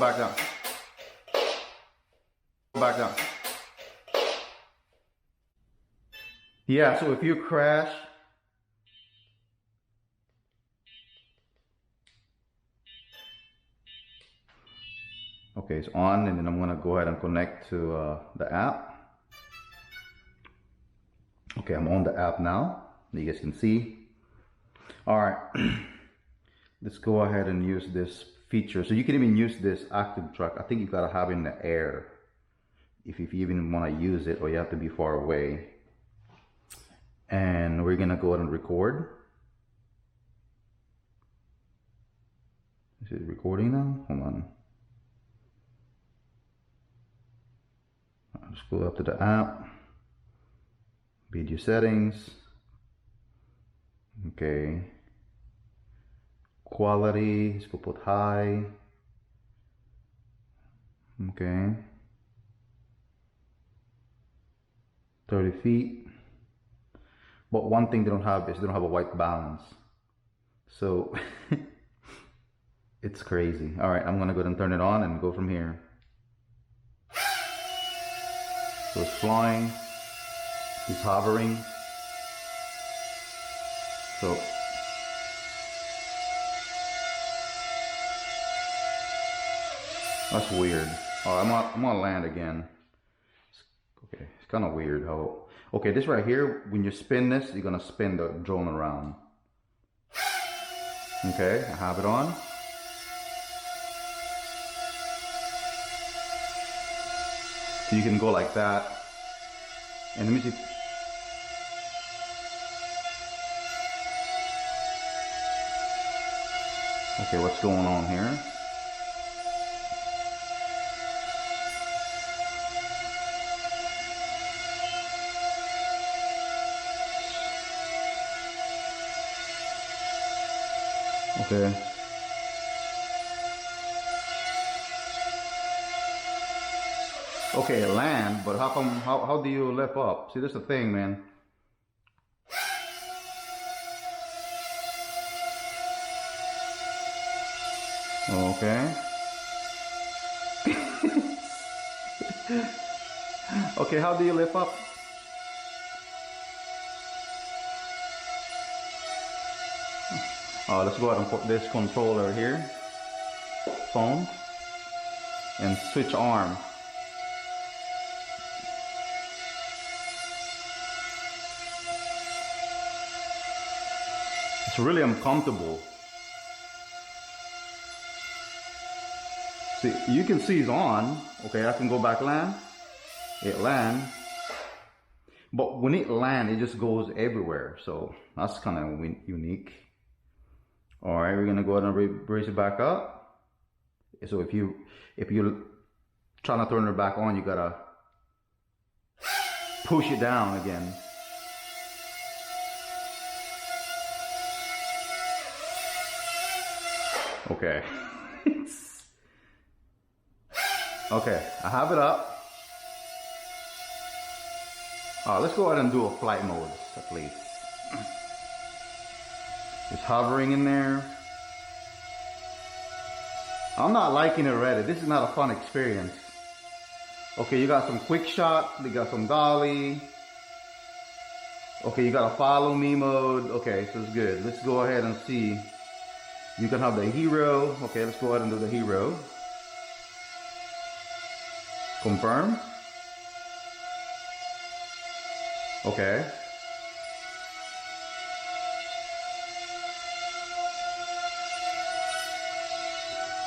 Back down. Back down. Yeah, so if you crash, okay, it's on, and then I'm gonna go ahead and connect to the app. Okay, I'm on the app now. You guys can see. All right, let's go ahead and use this feature. So you can even use this active track. I think you gotta have it in the air if you even want to use it, or you have to be far away. And we're gonna go ahead and record. Is it recording now? Hold on. Let's go up to the app, video settings. Okay. Quality, let's go put high. Okay. 30 feet. But one thing they don't have is they don't have a white balance. So it's crazy. All right, I'm gonna go ahead and turn it on and go from here. So it's flying, it's hovering. So that's weird. All right, I'm gonna land again. Okay, it's kind of weird how. Okay, this right here, when you spin this, you're gonna spin the drone around. Okay, I have it on. So you can go like that. And let me see. Okay, what's going on here? Okay. Okay, land, but how do you lift up? See, this is the thing, man. Okay. Okay, how do you lift up? Let's go ahead and put this controller here, phone, and switch arm. It's really uncomfortable. See, you can see it's on. Okay, I can go back land. It land. But when it land, it just goes everywhere. So that's kind of unique. All right, we're gonna go ahead and raise it back up. So if you're trying to turn it back on, you gotta push it down again. Okay. Okay, I have it up. Let's go ahead and do a flight mode at least. It's hovering in there. I'm not liking it already. This is not a fun experience. Okay, you got some quick shot. You got some dolly. Okay, you got a follow me mode. Okay, so it's good. Let's go ahead and see. You can have the hero. Okay, let's go ahead and do the hero. Confirm. Okay.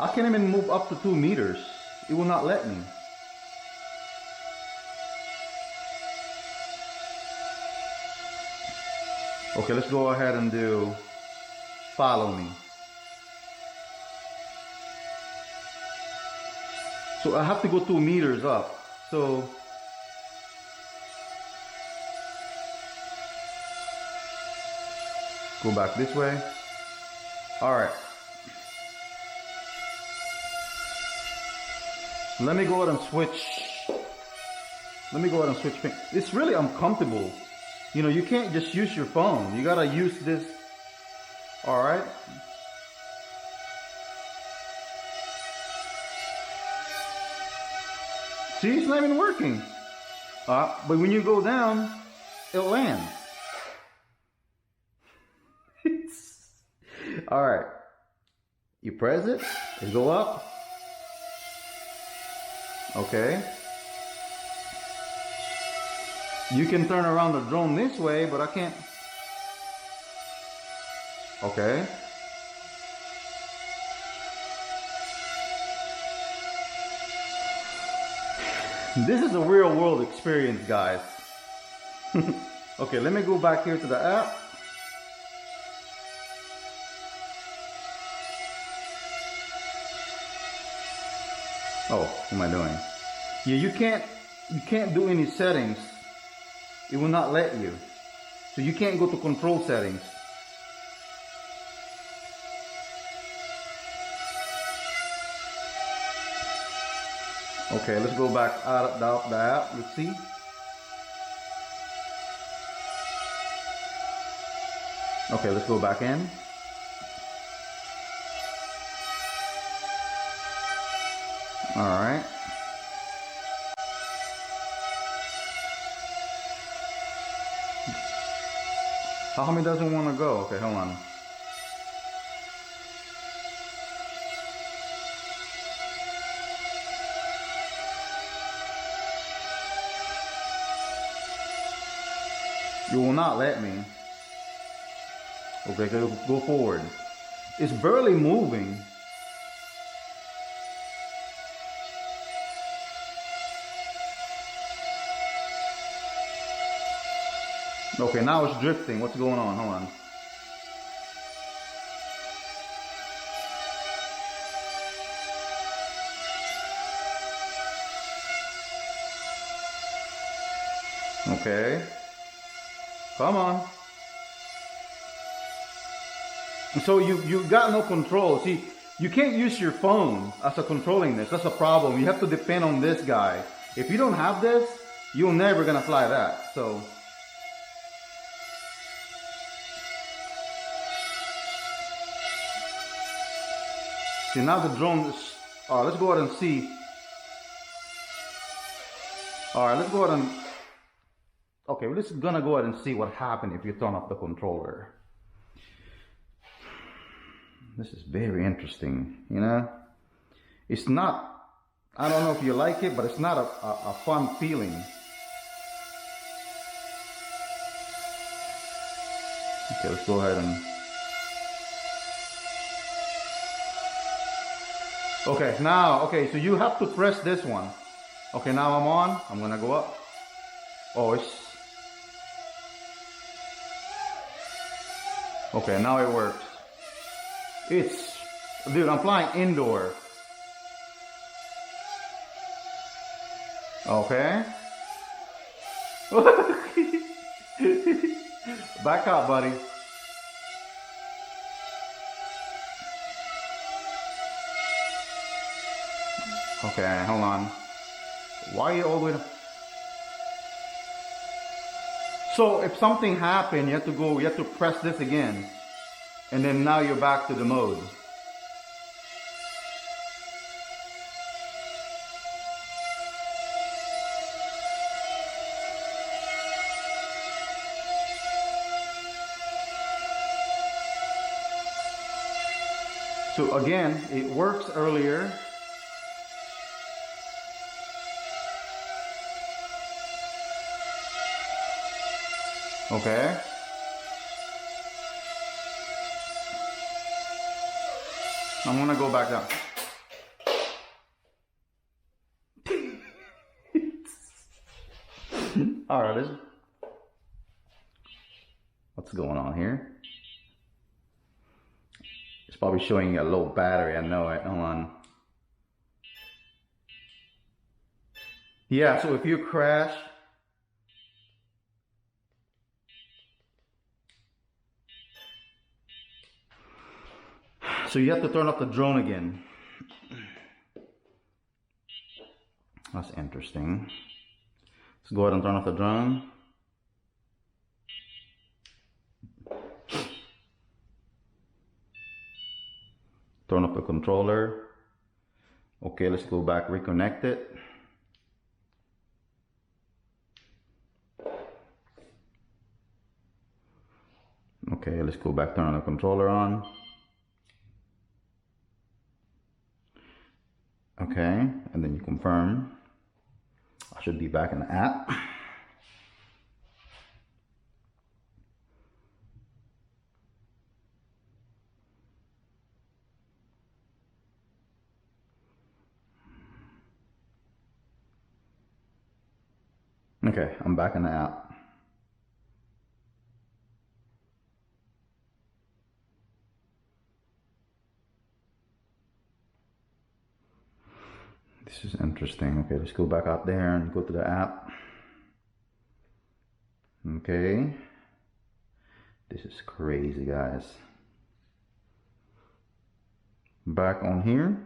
I can't even move up to 2 meters. It will not let me. Okay, let's go ahead and do follow me. So I have to go 2 meters up. So go back this way. All right. Let me go ahead and switch. It's really uncomfortable. You know, you can't just use your phone. You gotta use this. All right. See, it's not even working. But when you go down, it'll land. All right. You press it, it go up. Okay. You can turn around the drone this way, but I can't. Okay. This is a real world experience, guys. Okay, let me go back here to the app. Oh, what am I doing? Yeah, you can't do any settings. It will not let you. So you can't go to control settings. Okay, let's go back out of the app. Let's see. Okay, let's go back in. All right. How come it doesn't want to go? Okay, hold on. You will not let me. Okay, go forward. It's barely moving. Okay, now it's drifting. What's going on? Hold on. Okay. Come on. So you got no control. See, you can't use your phone as a controlling this. That's a problem. You have to depend on this guy. If you don't have this, you're never gonna fly that. So see, now the drone is, all right, let's go ahead and see. All right, let's go ahead and, okay, we're just gonna go ahead and see what happened if you turn off the controller. This is very interesting, you know? It's not, I don't know if you like it, but it's not a fun feeling. Okay, let's go ahead and, okay, now, okay, so you have to press this one. Okay, now I'm on. I'm gonna go up. Oh, it's... Okay, now it works. It's... Dude, I'm flying indoor. Okay. Back up, buddy. Okay, hold on. Why are you all the way to... So if something happened, you have to press this again. And then now you're back to the mode. So again, it works earlier. Okay. I'm gonna go back down. All right, what's going on here? It's probably showing a low battery. I know it. Hold on. Yeah. So if you crash. So you have to turn off the drone again. That's interesting. Let's go ahead and turn off the drone. Turn off the controller. Okay, let's go back, reconnect it. Okay, let's go back, turn the controller on. Okay, and then you confirm. I should be back in the app. Okay, I'm back in the app. This is interesting. Okay, let's go back out there and go to the app. Okay. This is crazy, guys. Back on here.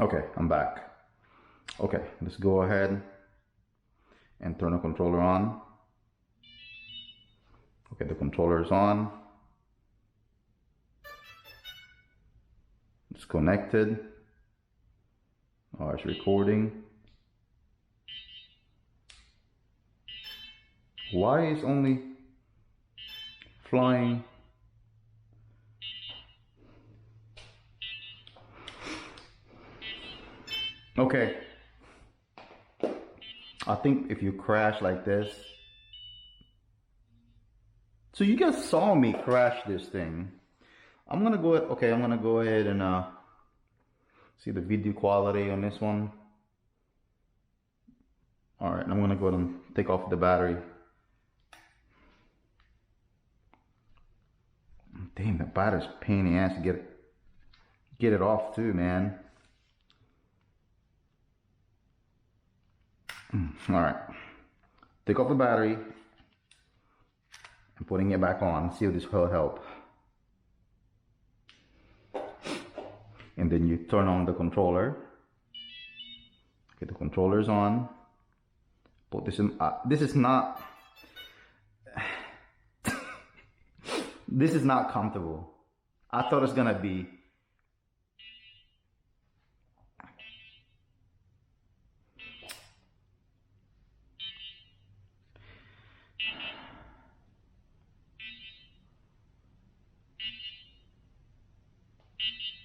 Okay, I'm back. Okay, let's go ahead and turn the controller on. Okay, the controller is on. It's connected. Oh, it's recording. Why is only flying? Okay. I think if you crash like this. So you guys saw me crash this thing. I'm gonna go ahead, okay, I'm gonna go ahead and see the video quality on this one. Alright, I'm gonna go ahead and take off the battery. Damn, the battery's a pain in the ass to get it off too, man. Alright. Take off the battery and putting it back on. See if this will help. And then you turn on the controller. Okay, the controller's on. Put this in. This is not. This is not comfortable. I thought it's gonna be.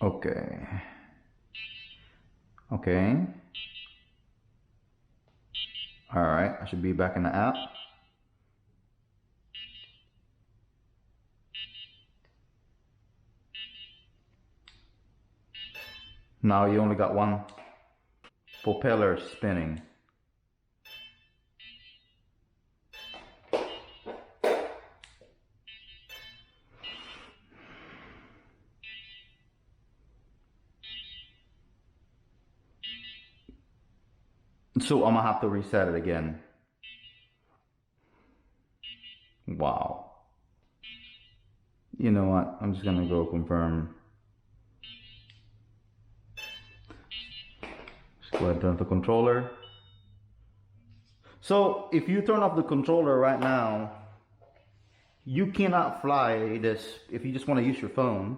Okay. Okay. Alright, I should be back in the app. Now you only got one propeller spinning. So I'm gonna have to reset it again. Wow. You know what? I'm just gonna go confirm. Just go ahead and turn off the controller. So if you turn off the controller right now, you cannot fly this. If you just want to use your phone,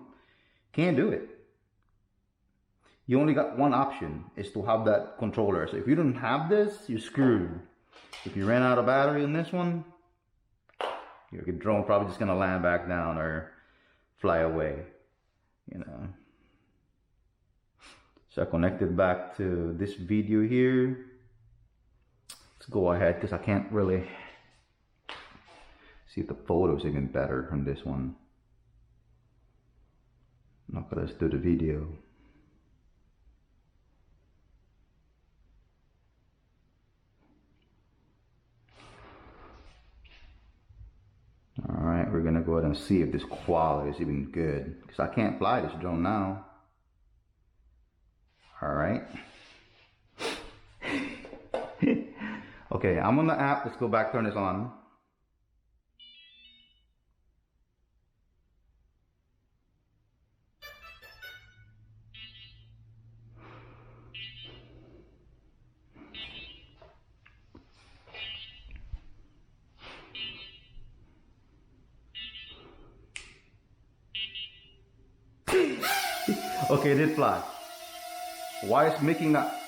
can't do it. You only got one option, is to have that controller. So if you don't have this, you're screwed. If you ran out of battery in this one, your drone probably just gonna land back down or fly away, you know. So I connected back to this video here. Let's go ahead because I can't really see if the photo's even better on this one. Okay, let's do the video. Alright, we're gonna go ahead and see if this quality is even good, because I can't fly this drone now. Alright. Okay, I'm on the app. Let's go back, turn this on. Okay, it did fly. Why is making that?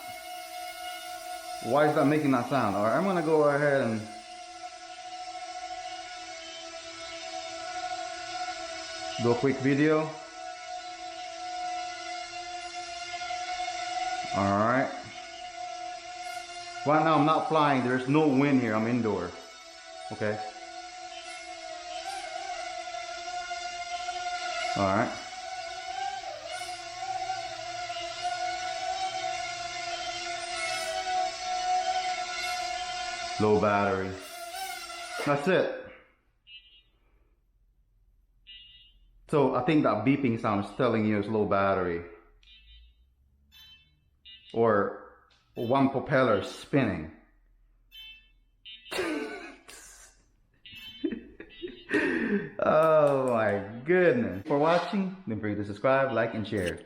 Why is that making that sound? Alright, I'm gonna go ahead and do a quick video. Alright. Right now I'm not flying, there's no wind here, I'm indoor. Okay. Alright. Low battery. That's it. So I think that beeping sound is telling you it's low battery. Or one propeller spinning. Oh my goodness. For watching, don't forget to subscribe, like, and share.